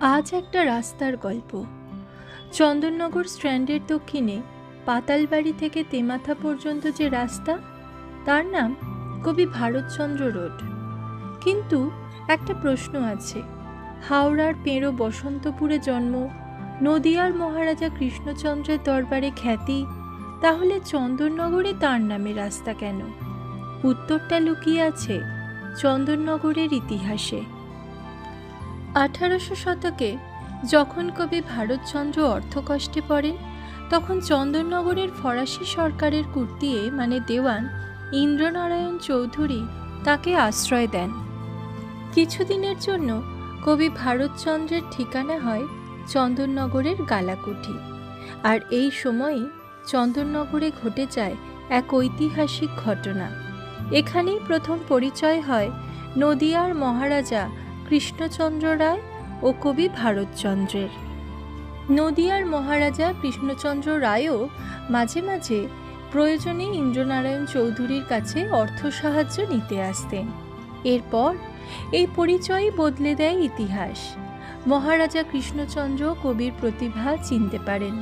আজ একটা রাস্তার গল্প। চন্দননগর স্ট্র্যান্ডের দক্ষিণে পাতালবাড়ি থেকে তেমাথা পর্যন্ত যে রাস্তা, তার নাম কবি ভারতচন্দ্র রোড। কিন্তু একটা প্রশ্ন আছে, হাওড়ার পেঁড়ো বসন্তপুরে জন্ম, নদিয়ার মহারাজা কৃষ্ণচন্দ্রের দরবারে খ্যাতি, তাহলে চন্দননগরে তার নামে রাস্তা কেন? উত্তরটা লুকিয়ে আছে চন্দননগরের ইতিহাসে। 1800 শতকে যখন কবি ভারতচন্দ্র অর্থকষ্টে পড়েন, তখন চন্দননগরের ফরাসি সরকারের কর্তৃয়ে মানে দেওয়ান ইন্দ্রনারায়ণ চৌধুরী তাকে আশ্রয় দেন। কিছুদিনের জন্য কবি ভারতচন্দ্রের ঠিকানা হয় চন্দননগরের গালাকুঠি। আর এই সময়ই চন্দননগরে ঘটে যায় এক ঐতিহাসিক ঘটনা। এখানেই প্রথম পরিচয় হয় নদিয়ার মহারাজা কৃষ্ণচন্দ্র রায় ও কবি ভারতচন্দ্রের। নদিয়ার মহারাজা কৃষ্ণচন্দ্র রায়ও মাঝে মাঝে প্রয়োজনে ইন্দ্রনারায়ণ চৌধুরীর কাছে অর্থ সাহায্য নিতে আসতেন। এরপর এই পরিচয়ই বদলে দেয় ইতিহাস। মহারাজা কৃষ্ণচন্দ্র কবির প্রতিভা চিনতে পারেন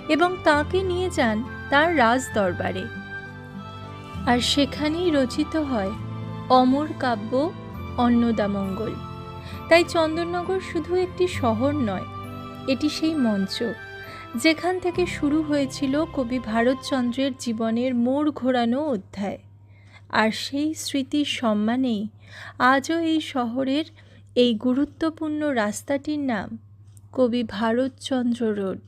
এবং তাঁকে নিয়ে যান তার রাজ দরবারে। আর সেখানেই রচিত হয় অমর কাব্য অন্নদামঙ্গল। তাই চন্দননগর শুধু একটি শহর নয়, এটি সেই মঞ্চ যেখান থেকে শুরু হয়েছিল কবি ভারতচন্দ্রের জীবনের মোড় ঘোরানো অধ্যায়। আর সেই স্মৃতির সম্মানেই আজও এই শহরের এই গুরুত্বপূর্ণ রাস্তাটির নাম কবি ভারতচন্দ্র রোড।